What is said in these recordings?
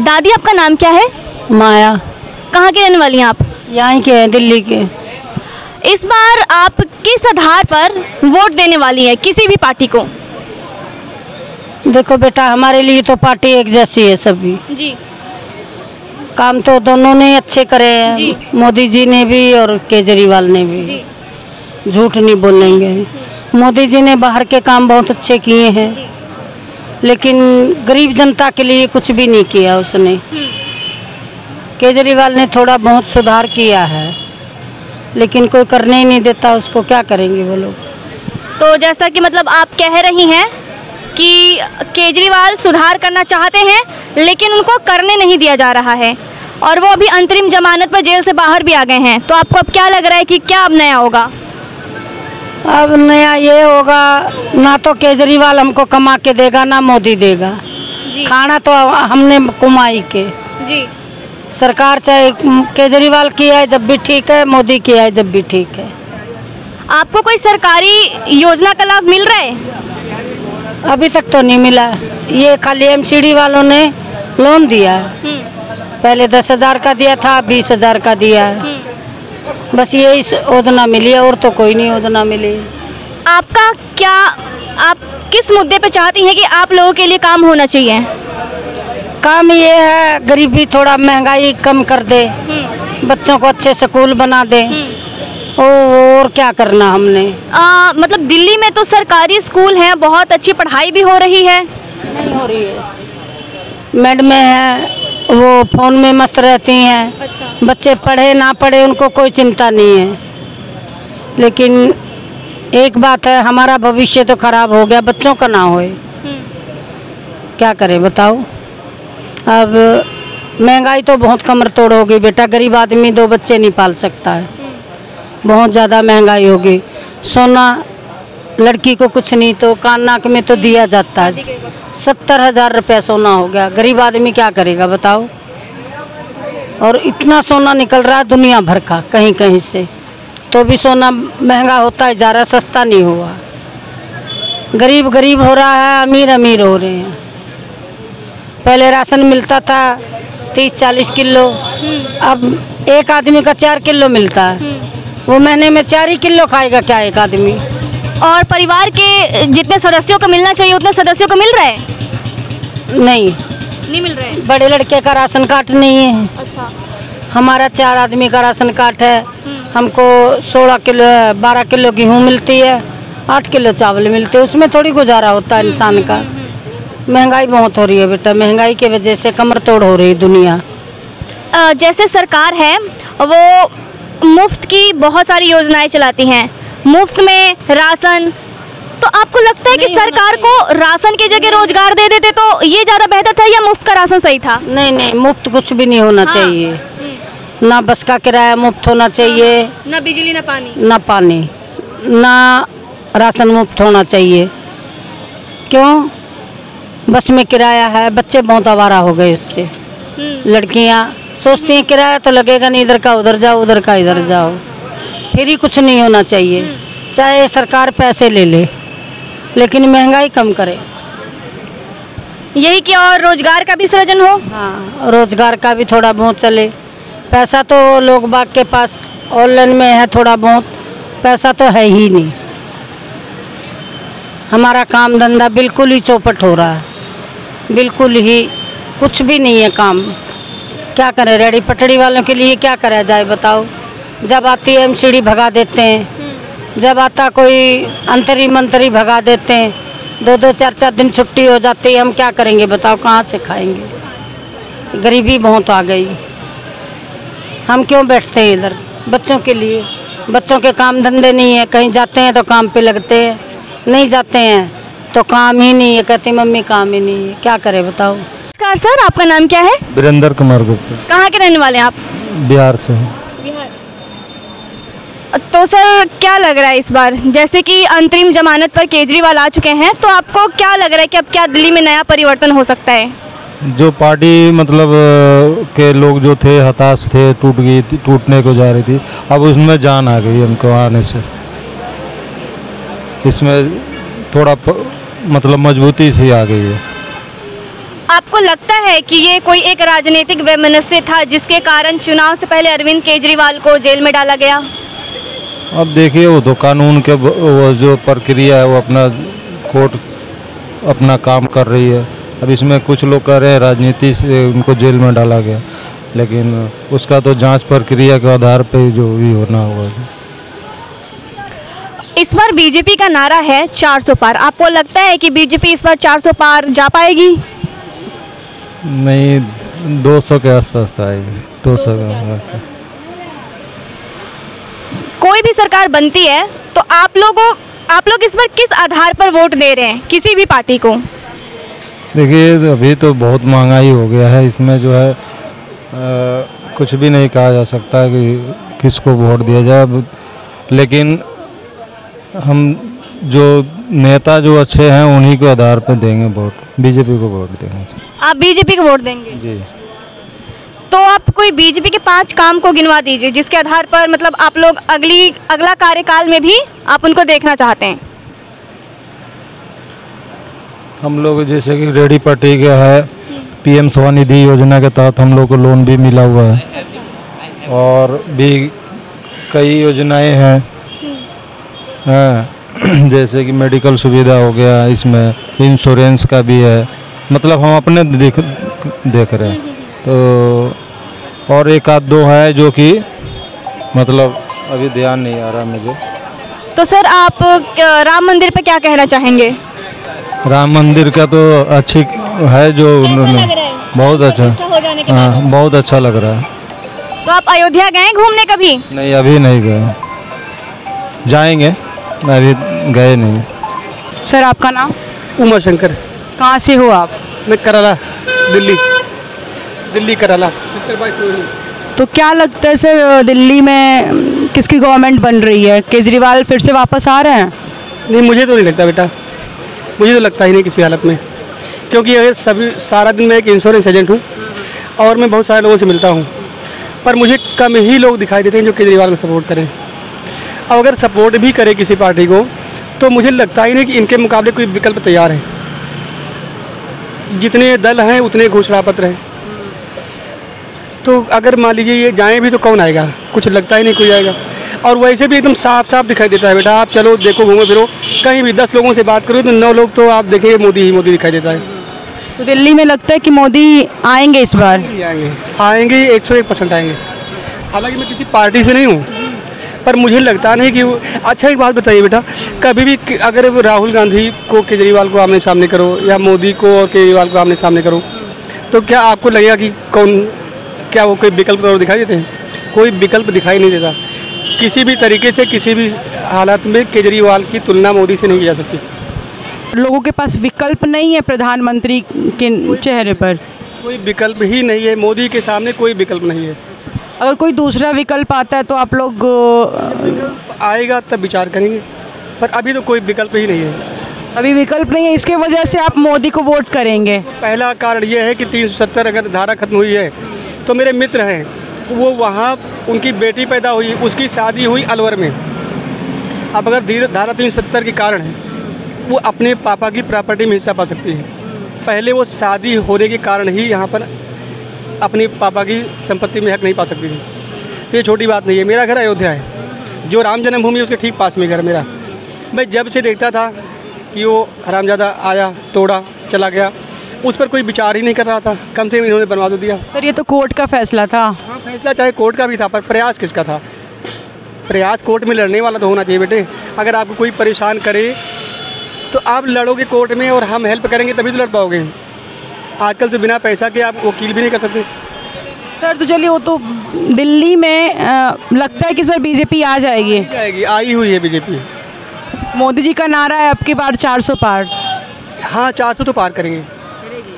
दादी आपका नाम क्या है? माया। कहाँ के रहने वाली हैं आप? यहाँ के हैं, दिल्ली के। इस बार आप किस आधार पर वोट देने वाली हैं किसी भी पार्टी को? देखो बेटा, हमारे लिए तो पार्टी एक जैसी है सभी जी। काम तो दोनों ने अच्छे करे जी। हैं, मोदी जी ने भी और केजरीवाल ने भी। जी। झूठ नहीं बोलेंगे। मोदी जी ने बाहर के काम बहुत अच्छे किए हैं, लेकिन गरीब जनता के लिए कुछ भी नहीं किया उसने। केजरीवाल ने थोड़ा बहुत सुधार किया है, लेकिन कोई करने ही नहीं देता उसको, क्या करेंगे वो लोग। तो जैसा कि मतलब आप कह रही हैं कि केजरीवाल सुधार करना चाहते हैं लेकिन उनको करने नहीं दिया जा रहा है, और वो अभी अंतरिम जमानत पर जेल से बाहर भी आ गए हैं। तो आपको अब क्या लग रहा है कि क्या अब नया होगा? अब नया ये होगा, ना तो केजरीवाल हमको कमा के देगा ना मोदी देगा। खाना तो हमने कमाई के। जी। सरकार चाहे केजरीवाल की है जब भी ठीक है, मोदी की है जब भी ठीक है। आपको कोई सरकारी योजना का लाभ मिल रहा है? अभी तक तो नहीं मिला। ये खाली एमसीडी वालों ने लोन दिया है, पहले 10,000 का दिया था, 20,000 का दिया है। बस यही योजना मिली है, और तो कोई नहीं योजना मिली। आपका क्या, आप किस मुद्दे पे चाहती हैं कि आप लोगों के लिए काम होना चाहिए? काम ये है, गरीबी थोड़ा महंगाई कम कर दे, बच्चों को अच्छे स्कूल बना दे, और क्या करना हमने। मतलब दिल्ली में तो सरकारी स्कूल हैं, बहुत अच्छी पढ़ाई भी हो रही है। नहीं हो रही है, मैडमें हैं वो फोन में मस्त रहती हैं। अच्छा। बच्चे पढ़े ना पढ़े उनको कोई चिंता नहीं है, लेकिन एक बात है, हमारा भविष्य तो खराब हो गया, बच्चों का ना होए। क्या करें बताओ। अब महंगाई तो बहुत कमर तोड़ हो गई बेटा, गरीब आदमी 2 बच्चे नहीं पाल सकता है, बहुत ज़्यादा महंगाई होगी। सोना लड़की को कुछ नहीं तो कान नाक में तो दिया जाता है, 70,000 रुपया सोना हो गया, गरीब आदमी क्या करेगा बताओ। और इतना सोना निकल रहा है दुनिया भर का कहीं कहीं से, तो भी सोना महंगा होता है जा रहा, सस्ता नहीं हुआ। गरीब गरीब हो रहा है, अमीर अमीर हो रहे हैं। पहले राशन मिलता था 30-40 किलो, अब एक आदमी का 4 किलो मिलता है। वो महीने में 4 ही किलो खाएगा क्या एक आदमी? और परिवार के जितने सदस्यों को मिलना चाहिए उतने सदस्यों को मिल रहा है? नहीं मिल रहा है। बड़े लड़के का राशन कार्ड नहीं है। अच्छा। हमारा 4 आदमी का राशन कार्ड है, हमको 16 किलो 12 किलो गेहूँ मिलती है, 8 किलो चावल मिलते हैं, उसमें थोड़ी गुजारा होता है इंसान का। महंगाई बहुत हो रही है बेटा, महंगाई की वजह से कमर तोड़ हो रही है दुनिया। जैसे सरकार है वो मुफ्त की बहुत सारी योजनाएं चलाती हैं, मुफ्त में राशन, तो आपको लगता है कि सरकार को राशन की जगह रोजगार दे देते तो ये ज़्यादा बेहतर था, या मुफ्त का राशन सही था? नहीं, मुफ्त कुछ भी नहीं होना चाहिए। ना बस का किराया मुफ्त होना चाहिए, ना बिजली ना पानी, ना राशन मुफ्त होना चाहिए। क्यों? बस में किराया है, बच्चे बहुत आवारा हो गए उससे। लड़कियां सोचती हैं किराया तो लगेगा नहीं, इधर का उधर जाओ, उधर का इधर जाओ। फिर ही कुछ नहीं होना चाहिए, चाहे सरकार पैसे ले ले, लेकिन महंगाई कम करे। यही कि और रोजगार का भी सृजन हो। हाँ, रोजगार का भी थोड़ा बहुत चले। पैसा तो लोग बाग के पास ऑनलाइन में है, थोड़ा बहुत पैसा तो है ही नहीं। हमारा काम धंधा बिल्कुल ही चौपट हो रहा है, बिल्कुल ही कुछ भी नहीं है काम। क्या करें, रेडी पटड़ी वालों के लिए क्या करा जाए बताओ। जब आती है एमसीडी भगा देते हैं, जब आता कोई अंतरी मंत्री भगा देते हैं, 2-2 4-4 दिन छुट्टी हो जाती है। हम क्या करेंगे बताओ, कहाँ से खाएंगे? गरीबी बहुत आ गई। हम क्यों बैठते हैं इधर? बच्चों के लिए, बच्चों के काम धंधे नहीं है, कहीं जाते हैं तो काम पे लगते हैं, नहीं जाते हैं तो काम ही नहीं है, कहती मम्मी काम ही नहीं है। क्या करें बताओ। नमस्कार सर, आपका नाम क्या है? वीरेंद्र कुमार गुप्ता। कहाँ के रहने वाले हैं आप? बिहार से। तो सर क्या लग रहा है इस बार, जैसे कि अंतरिम जमानत पर केजरीवाल आ चुके हैं, तो आपको क्या लग रहा है कि अब क्या दिल्ली में नया परिवर्तन हो सकता है? जो पार्टी मतलब के लोग जो थे हताश थे, टूट गई थी, टूटने को जा रही थी, अब उसमें जान आ गई हमको आने से। इसमें थोड़ा मतलब मजबूती सी आ गई है। आपको लगता है कि ये कोई एक राजनीतिक वैमनस्य था जिसके कारण चुनाव से पहले अरविंद केजरीवाल को जेल में डाला गया? अब देखिए, वो तो कानून के वो जो प्रक्रिया है वो अपना कोर्ट अपना काम कर रही है। अब इसमें कुछ लोग कह रहे हैं राजनीति से उनको जेल में डाला गया, लेकिन उसका तो जांच प्रक्रिया के आधार पर जो भी होना होगा। इस बार बीजेपी का नारा है 400 पार। आपको लगता है कि बीजेपी इस बार 400 पार जा पाएगी? नहीं, 200 के आसपास आएगी। 200 के आसपास। कोई भी सरकार बनती है तो आप लोग इस बार किस आधार पर वोट दे रहे हैं किसी भी पार्टी को? देखिए, अभी तो बहुत महंगाई हो गया है, इसमें जो है कुछ भी नहीं कहा जा सकता है कि किसको वोट दिया जाए, लेकिन हम जो नेता जो अच्छे हैं उन्हीं के आधार पर देंगे वोट, बीजेपी को वोट देंगे। आप बीजेपी को वोट देंगे? जी। तो आप कोई बीजेपी के 5 काम को गिनवा दीजिए जिसके आधार पर मतलब आप लोग अगला कार्यकाल में भी आप उनको देखना चाहते हैं। हम लोग जैसे कि रेडी पार्टी का है, पीएम स्वनिधि योजना के तहत हम लोग को लोन भी मिला हुआ है, और भी कई योजनाएं हैं, जैसे कि मेडिकल सुविधा हो गया, इसमें इंश्योरेंस का भी है। मतलब हम अपने देख रहे हैं। तो और एक आध दो है जो कि मतलब अभी ध्यान नहीं आ रहा मुझे। तो सर आप राम मंदिर पे क्या कहना चाहेंगे? राम मंदिर का तो अच्छी है जो उन्होंने बहुत अच्छा, हाँ बहुत अच्छा लग रहा है। तो आप अयोध्या गए घूमने कभी? नहीं, अभी नहीं गए, जाएंगे, अभी गए नहीं। सर आपका नाम? उमा शंकर। कहाँ से हो आप? मैं कराला, दिल्ली कराला। तो क्या लगता है सर, दिल्ली में किसकी गवर्नमेंट बन रही है? केजरीवाल फिर से वापस आ रहे हैं? नहीं, मुझे तो नहीं लगता बेटा, मुझे तो लगता ही नहीं किसी हालत में, क्योंकि अगर सारा दिन मैं एक इंश्योरेंस एजेंट हूँ और मैं बहुत सारे लोगों से मिलता हूँ, पर मुझे कम ही लोग दिखाई देते हैं जो केजरीवाल को सपोर्ट करें। और अगर सपोर्ट भी करे किसी पार्टी को तो मुझे लगता ही नहीं कि इनके मुकाबले कोई विकल्प तैयार है। जितने दल हैं उतने घोषणा पत्र हैं, तो अगर मान लीजिए ये जाएं भी तो कौन आएगा? कुछ लगता ही नहीं कोई आएगा। और वैसे भी एकदम साफ साफ दिखाई देता है बेटा, आप चलो देखो, घूमो फिरो, कहीं भी 10 लोगों से बात करो तो 9 लोग तो आप देखिए मोदी ही मोदी दिखाई देता है। तो दिल्ली में लगता है कि मोदी आएंगे इस बार? आएंगे 101% आएंगे। हालांकि मैं किसी पार्टी से नहीं हूँ, पर मुझे लगता नहीं कि अच्छा एक बात बताइए बेटा, कभी भी अगर राहुल गांधी को केजरीवाल को आमने सामने करो या मोदी को और केजरीवाल को आमने सामने करो, तो क्या आपको लगेगा कि क्या वो कोई विकल्प और दिखाई देते हैं? कोई विकल्प दिखाई नहीं देता। किसी भी तरीके से किसी भी हालत में केजरीवाल की तुलना मोदी से नहीं की जा सकती। लोगों के पास विकल्प नहीं है प्रधानमंत्री के चेहरे पर? कोई विकल्प ही नहीं है, मोदी के सामने कोई विकल्प नहीं है। अगर कोई दूसरा विकल्प आता है तो आप लोग विकल्प आएगा तब विचार करेंगे, पर अभी तो कोई विकल्प ही नहीं है। अभी विकल्प नहीं है, इसके वजह से आप मोदी को वोट करेंगे? पहला कारण यह है कि 370 अगर धारा खत्म हुई है तो मेरे मित्र हैं वो वहाँ उनकी बेटी पैदा हुई, उसकी शादी हुई अलवर में। अब अगर धारा 370 के कारण है वो अपने पापा की प्रॉपर्टी में हिस्सा पा सकती है, पहले वो शादी होने के कारण ही यहाँ पर अपनी पापा की संपत्ति में हक नहीं पा सकती थी। तो ये छोटी बात नहीं है। मेरा घर अयोध्या है, जो राम जन्मभूमि उसके ठीक पास में घर मेरा। मैं जब से देखता था कि वो हरामजादा आया, तोड़ा, चला गया, उस पर कोई विचार ही नहीं कर रहा था, कम से कम इन्होंने बनवा तो दिया। सर ये तो कोर्ट का फैसला था। हाँ, फैसला चाहे कोर्ट का भी था, पर प्रयास किसका था? प्रयास कोर्ट में लड़ने वाला तो होना चाहिए बेटे। अगर आपको कोई परेशान करे तो आप लड़ोगे कोर्ट में और हम हेल्प करेंगे तभी तो लड़ पाओगे। आजकल तो बिना पैसा के आप वकील भी नहीं कर सकते। सर तो चलिए, वो तो दिल्ली में लगता है कि इस बार बीजेपी आ जाएगी। आई हुई है बीजेपी। मोदी जी का नारा है अब की बार 400 पार। हाँ, 400 तो पार करेंगे,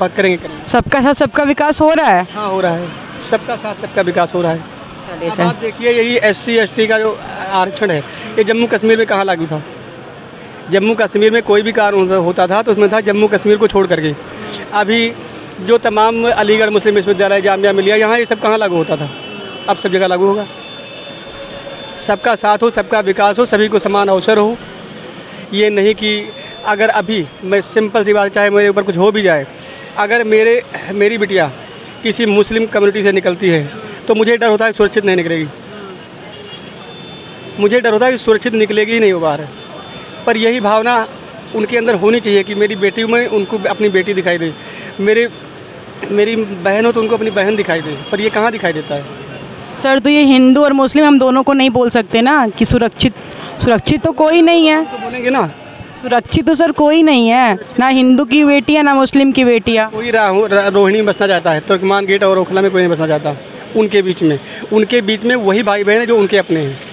करेंगे। सबका साथ सबका विकास हो रहा है। हाँ, हो रहा है, सबका साथ सबका विकास हो रहा है। अब आप देखिए, यही SC ST का जो आरक्षण है ये जम्मू कश्मीर में कहाँ लागू था? जम्मू कश्मीर में कोई भी कार्य होता था तो उसमें था जम्मू कश्मीर को छोड़ करके। अभी जो तमाम अलीगढ़ मुस्लिम विश्वविद्यालय, जामिया मिलिया, यहाँ ये सब कहाँ लागू होता था? अब सब जगह लागू होगा। सबका साथ हो, सबका विकास हो, सभी को समान अवसर हो। ये नहीं कि अगर अभी मैं सिंपल सी बात, चाहे मेरे ऊपर कुछ हो भी जाए, अगर मेरी बिटिया किसी मुस्लिम कम्युनिटी से निकलती है तो मुझे डर होता है सुरक्षित नहीं निकलेगी, मुझे डर होता है कि सुरक्षित निकलेगी ही नहीं वो बाहर। पर यही भावना उनके अंदर होनी चाहिए कि मेरी बेटी में उनको अपनी बेटी दिखाई दे, मेरी बहन हो तो उनको अपनी बहन दिखाई दे, पर ये कहाँ दिखाई देता है? सर तो ये हिंदू और मुस्लिम हम दोनों को नहीं बोल सकते ना कि सुरक्षित तो कोई नहीं है। तो बोलेंगे ना, सुरक्षित तो सर कोई नहीं है, ना हिंदू की बेटियाँ ना मुस्लिम की बेटियाँ। कोई रोहिणी में बसना चाहता है, तुर्कमान गेट और ओखला में कोई नहीं बसना चाहता। उनके बीच में वही भाई बहन है जो उनके अपने हैं।